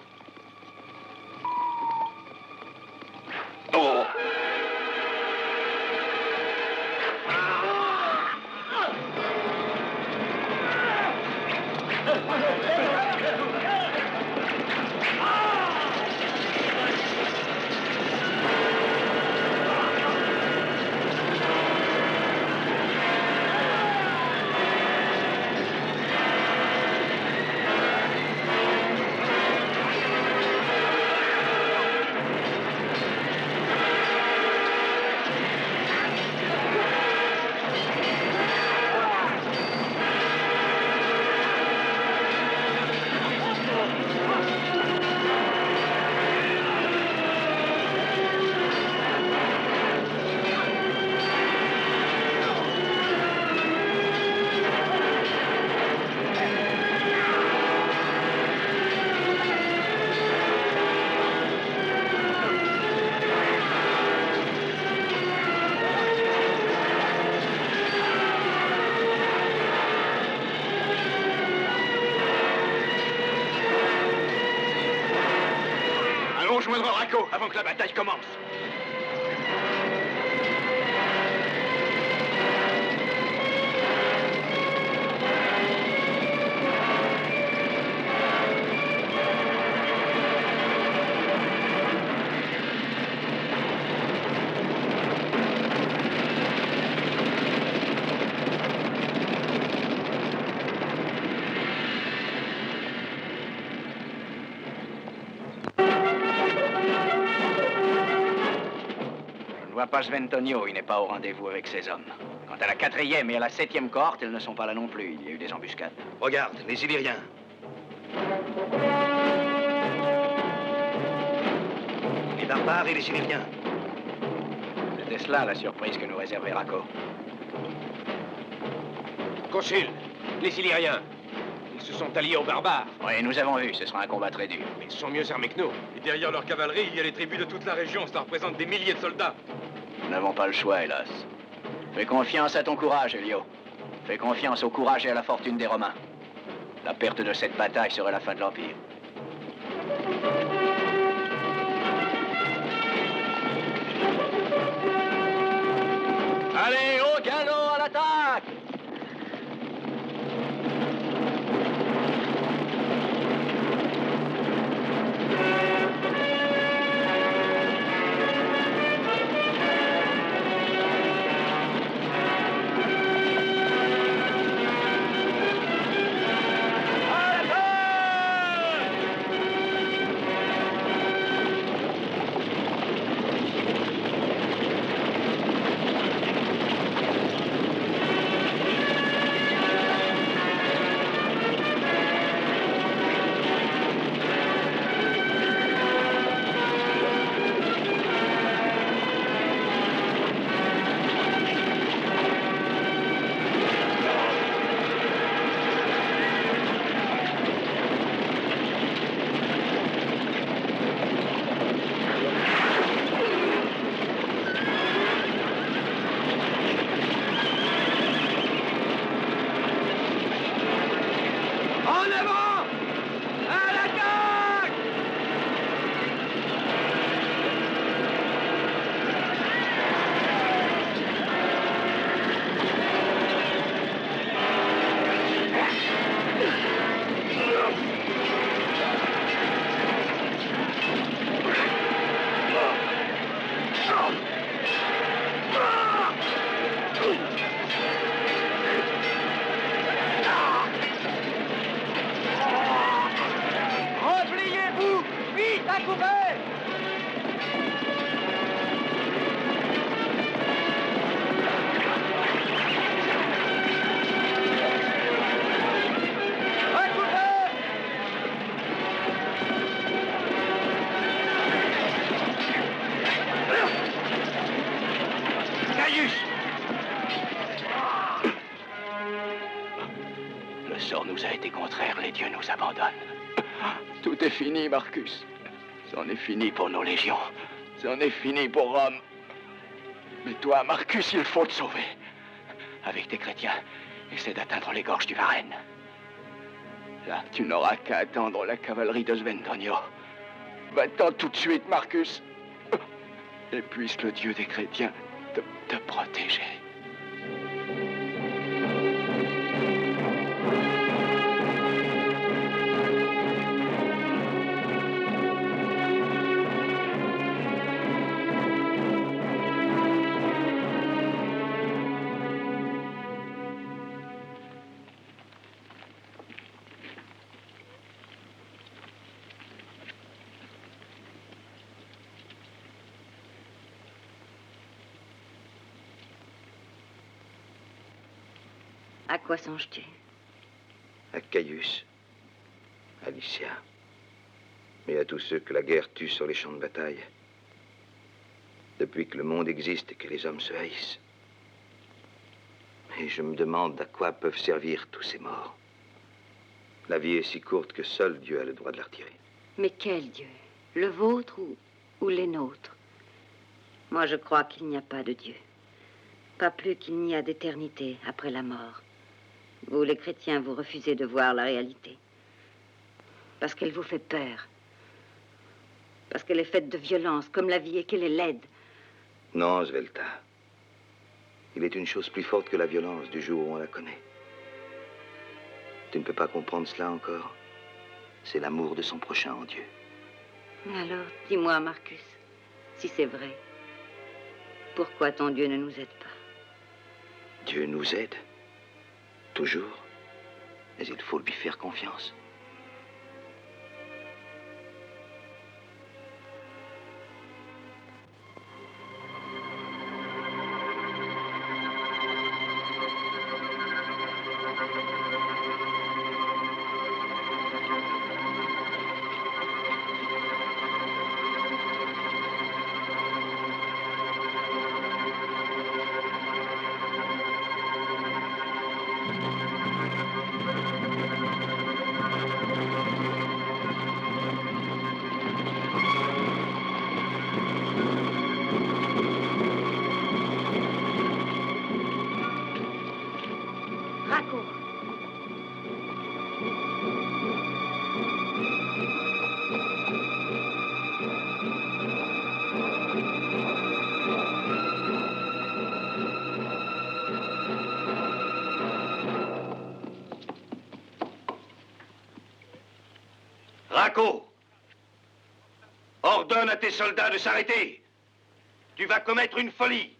rejoindrons Raco avant que la bataille commence. Pas Sventonio, il n'est pas au rendez-vous avec ses hommes. Quant à la 4e et à la 7e cohorte, elles ne sont pas là non plus. Il y a eu des embuscades. Regarde, les Illyriens. Les barbares et les Illyriens. C'était cela la surprise que nous réservait Raco. Consul, les Illyriens, ils se sont alliés aux barbares. Oui, nous avons vu, ce sera un combat très dur. Ils sont mieux armés que nous. Et derrière leur cavalerie, il y a les tribus de toute la région. Ça représente des milliers de soldats. Nous n'avons pas le choix, hélas. Fais confiance à ton courage, Elio. Fais confiance au courage et à la fortune des Romains. La perte de cette bataille serait la fin de l'Empire. Allez, au galop, à l'attaque! Le sort nous a été contraire, les dieux nous abandonnent. Tout est fini, Marcus. C'en est fini pour nos légions. C'en est fini pour Rome. Mais toi, Marcus, il faut te sauver. Avec tes chrétiens, essaie d'atteindre les gorges du Varenne. Là, tu n'auras qu'à attendre la cavalerie de Sventonio. Va-t'en tout de suite, Marcus. Et puisse le Dieu des chrétiens te protéger. À quoi songes-tu? À Caius, à Lycia, et à tous ceux que la guerre tue sur les champs de bataille. Depuis que le monde existe et que les hommes se haïssent. Et je me demande à quoi peuvent servir tous ces morts. La vie est si courte que seul Dieu a le droit de la retirer. Mais quel Dieu? Le vôtre ou les nôtres? Moi, je crois qu'il n'y a pas de Dieu. Pas plus qu'il n'y a d'éternité après la mort. Vous, les chrétiens, vous refusez de voir la réalité. Parce qu'elle vous fait peur. Parce qu'elle est faite de violence, comme la vie, et qu'elle est laide. Non, Svelta. Il est une chose plus forte que la violence du jour où on la connaît. Tu ne peux pas comprendre cela encore. C'est l'amour de son prochain en Dieu. Mais alors, dis-moi, Marcus, si c'est vrai, pourquoi ton Dieu ne nous aide pas? Dieu nous aide. Toujours. Mais il faut lui faire confiance. Raco. Raco, ordonne à tes soldats de s'arrêter. Tu vas commettre une folie.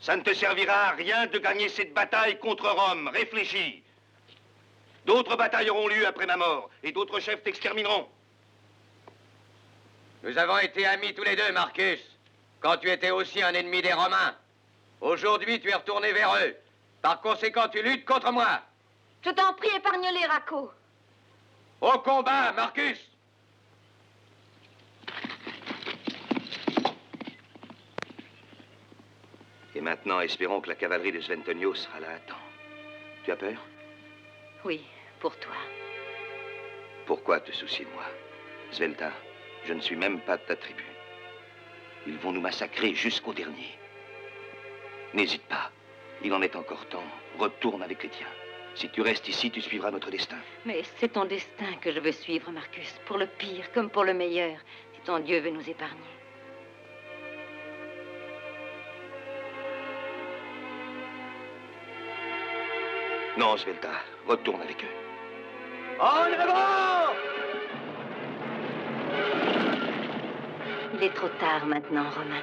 Ça ne te servira à rien de gagner cette bataille contre Rome. Réfléchis. D'autres batailles auront lieu après ma mort, et d'autres chefs t'extermineront. Nous avons été amis tous les deux, Marcus, quand tu étais aussi un ennemi des Romains. Aujourd'hui, tu es retourné vers eux. Par conséquent, tu luttes contre moi. Je t'en prie, épargne-les, Raco. Au combat, Marcus! Et maintenant, espérons que la cavalerie de Sventonio sera là à temps. Tu as peur? Oui, pour toi. Pourquoi te soucier de moi? Svelta, je ne suis même pas de ta tribu. Ils vont nous massacrer jusqu'au dernier. N'hésite pas. Il en est encore temps. Retourne avec les tiens. Si tu restes ici, tu suivras notre destin. Mais c'est ton destin que je veux suivre, Marcus. Pour le pire comme pour le meilleur. Si ton Dieu veut nous épargner. Non, Svelta, retourne avec eux. En avant! Il est trop tard maintenant, Romain.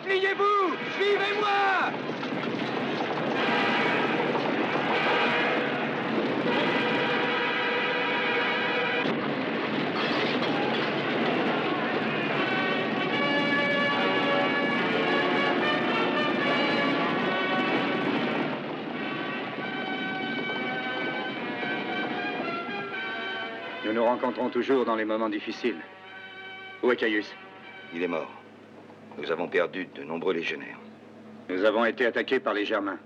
Repliez-vous! Suivez-moi! Nous nous rencontrons toujours dans les moments difficiles. Où est Caius? Il est mort. Nous avons perdu de nombreux légionnaires. Nous avons été attaqués par les Germains.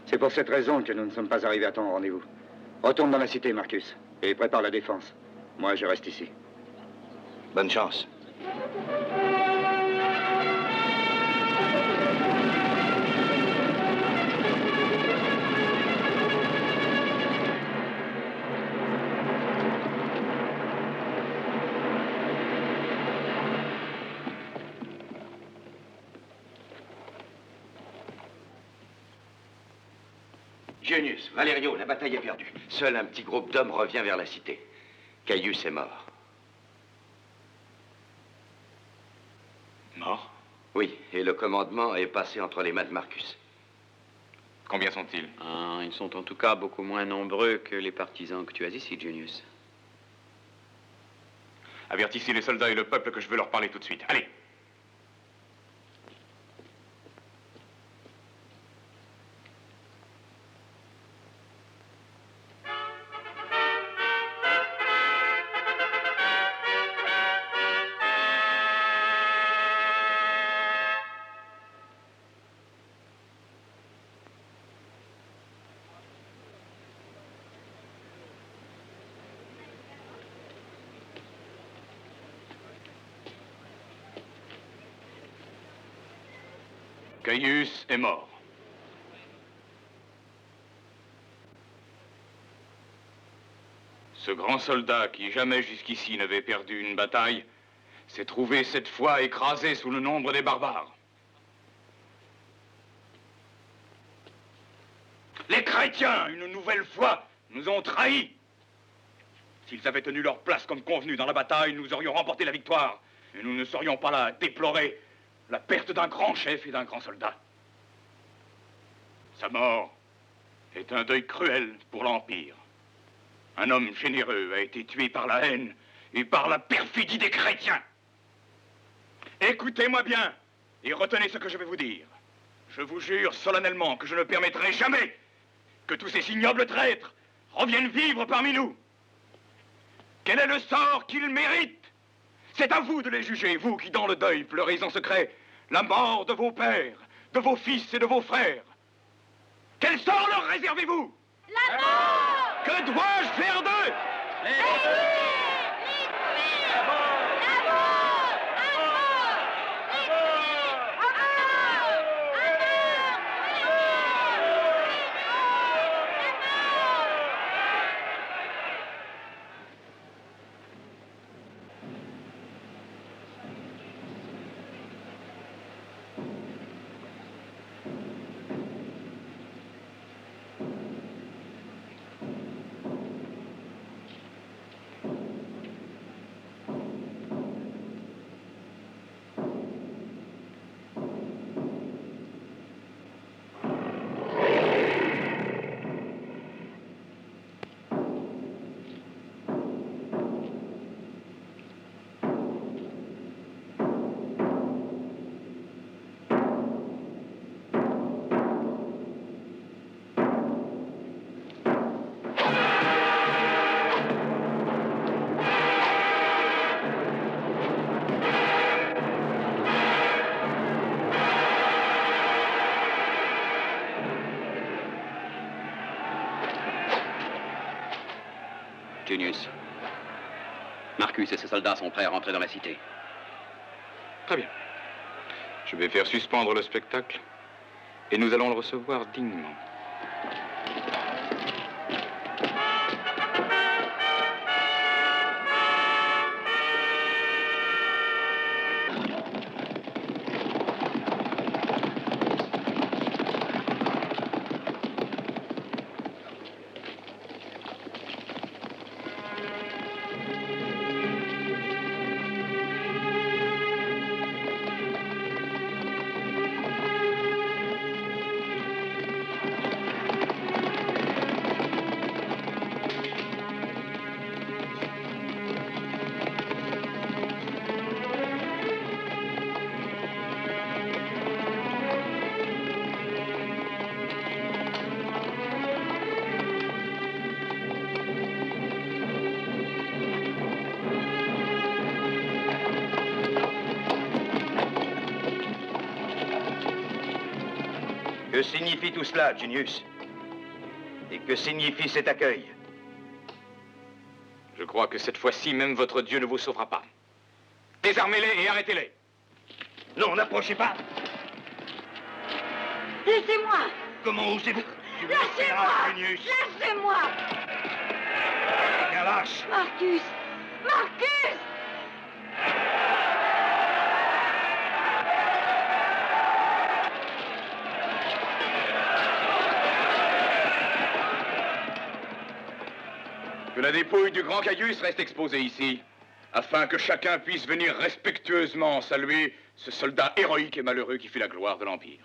C'est pour cette raison que nous ne sommes pas arrivés à temps au rendez-vous. Retourne dans la cité, Marcus, et prépare la défense. Moi, je reste ici. Bonne chance. Junius, Valerio, la bataille est perdue. Seul un petit groupe d'hommes revient vers la cité. Caius est mort. Mort? Oui, et le commandement est passé entre les mains de Marcus. Combien sont-ils? Ils sont en tout cas beaucoup moins nombreux que les partisans que tu as ici, Junius. Avertissez les soldats et le peuple que je veux leur parler tout de suite. Allez! Caius est mort. Ce grand soldat qui jamais jusqu'ici n'avait perdu une bataille s'est trouvé cette fois écrasé sous le nombre des barbares. Les chrétiens, une nouvelle fois, nous ont trahis. S'ils avaient tenu leur place comme convenu dans la bataille, nous aurions remporté la victoire. Et nous ne serions pas là à déplorer la perte d'un grand chef et d'un grand soldat. Sa mort est un deuil cruel pour l'Empire. Un homme généreux a été tué par la haine et par la perfidie des chrétiens. Écoutez-moi bien et retenez ce que je vais vous dire. Je vous jure solennellement que je ne permettrai jamais que tous ces ignobles traîtres reviennent vivre parmi nous. Quel est le sort qu'ils méritent? C'est à vous de les juger, vous qui, dans le deuil, pleurez en secret la mort de vos pères, de vos fils et de vos frères. Quel sort leur réservez-vous? La mort! Que dois-je faire d'eux? Junius, Marcus et ses soldats sont prêts à rentrer dans la cité. Très bien. Je vais faire suspendre le spectacle et nous allons le recevoir dignement. Que signifie tout cela, Junius? Et que signifie cet accueil? Je crois que cette fois-ci, même votre Dieu ne vous sauvera pas. Désarmez-les et arrêtez-les. Non, n'approchez pas. Laissez-moi! Comment osez-vous? Lâchez-moi! Junius. Laissez-moi! Bien lâche. Marcus! Marcus! Que la dépouille du grand Caius reste exposée ici, afin que chacun puisse venir respectueusement saluer ce soldat héroïque et malheureux qui fut la gloire de l'Empire.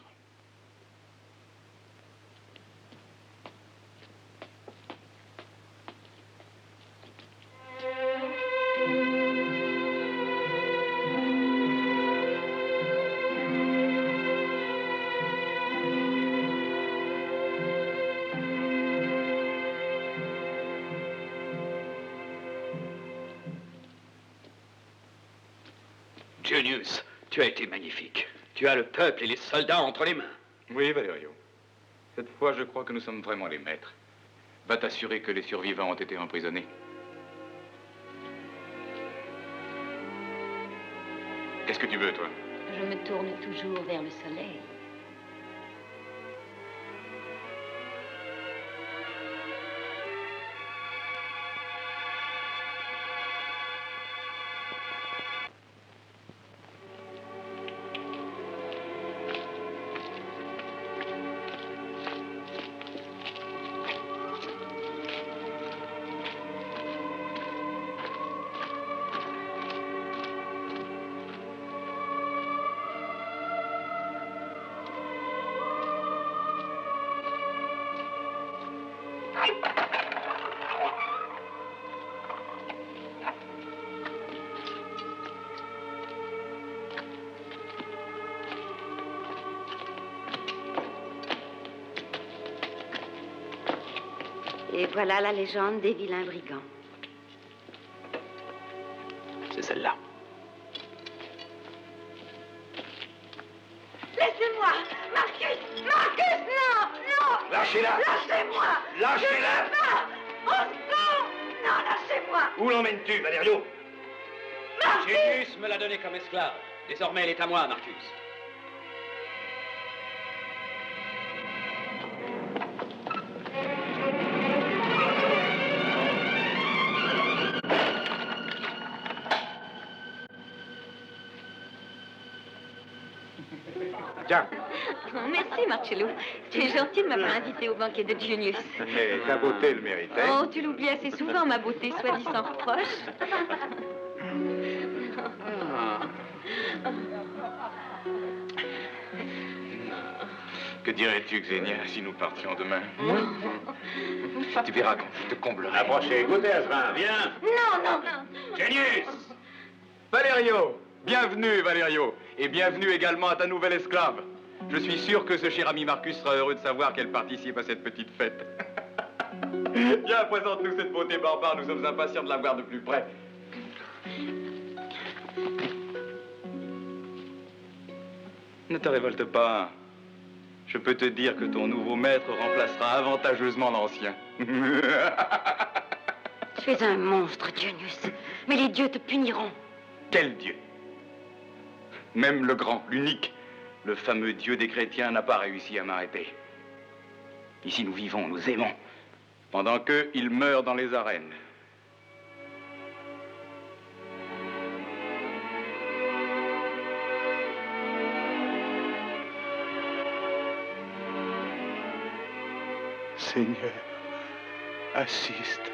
Junius, tu as été magnifique. Tu as le peuple et les soldats entre les mains. Oui, Valerio. Cette fois, je crois que nous sommes vraiment les maîtres. Va t'assurer que les survivants ont été emprisonnés. Qu'est-ce que tu veux, toi? Je me tourne toujours vers le soleil. Et voilà la légende des vilains brigands. C'est celle-là. Laissez-moi! Marcus! Marcus, non! Non! Lâchez-la! Lâchez-moi! Lâchez-la! Je veux pas! Au secours! Non, lâchez-moi! Où l'emmènes-tu, Valerio? Marcus! Junius me l'a donnée comme esclave. Désormais, elle est à moi, Marcus. Tiens. Merci, Marcello. Tu es gentil de m'avoir invité au banquet de Junius. Mais ta beauté le méritait. Oh, tu l'oublies assez souvent, ma beauté, soit dit sans reproche. Que dirais-tu, Xenia, si nous partions demain? Tu verras quand je te comblerai. Approchez, goûtez à ce vin, viens. Non, non, non! Genius! Valerio! Bienvenue, Valerio! Et bienvenue également à ta nouvelle esclave. Je suis sûr que ce cher ami Marcus sera heureux de savoir qu'elle participe à cette petite fête. Viens, présente-nous cette beauté barbare, nous sommes impatients de la voir de plus près. Ne te révolte pas. Je peux te dire que ton nouveau maître remplacera avantageusement l'ancien. Tu es un monstre, Junius. Mais les dieux te puniront. Quel Dieu? Même le grand, l'unique, le fameux Dieu des chrétiens n'a pas réussi à m'arrêter. Ici, nous vivons, nous aimons, pendant qu'eux, ils meurent dans les arènes. Seigneur, assiste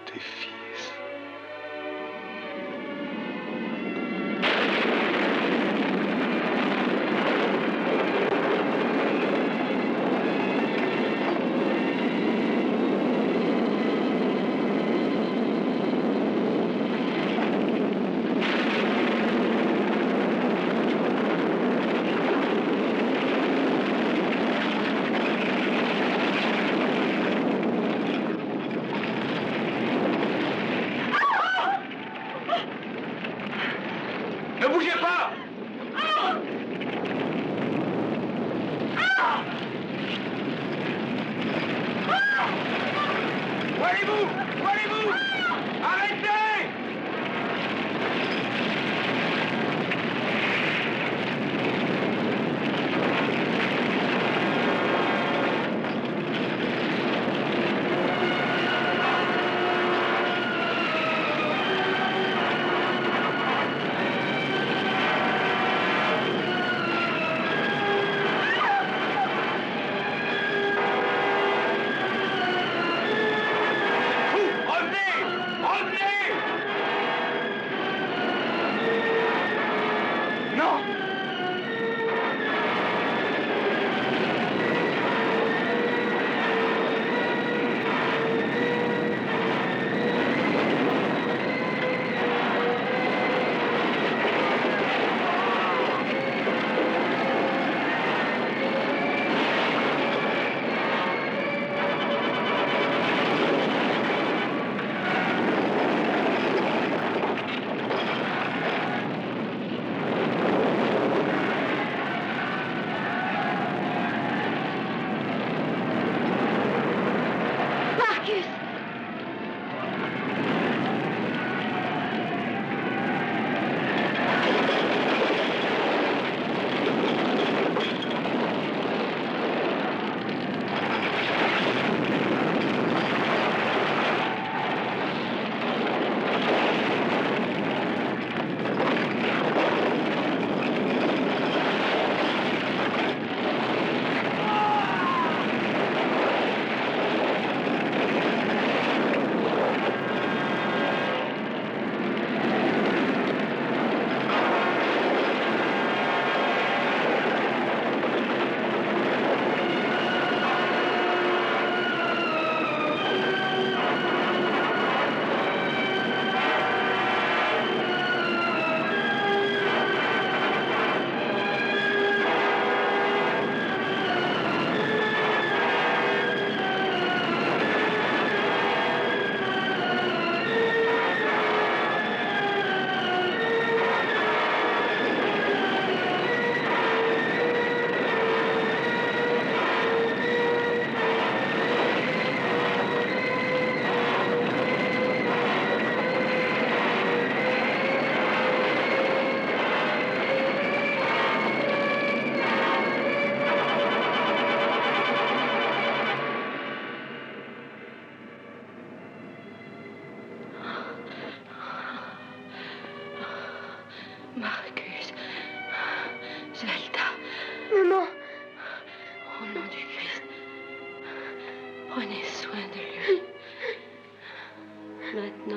tes fils.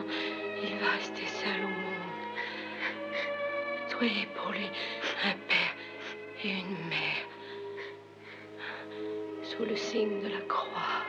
maintenant, il va rester seul au monde. Soyez pour lui un père et une mère. Sous le signe de la croix.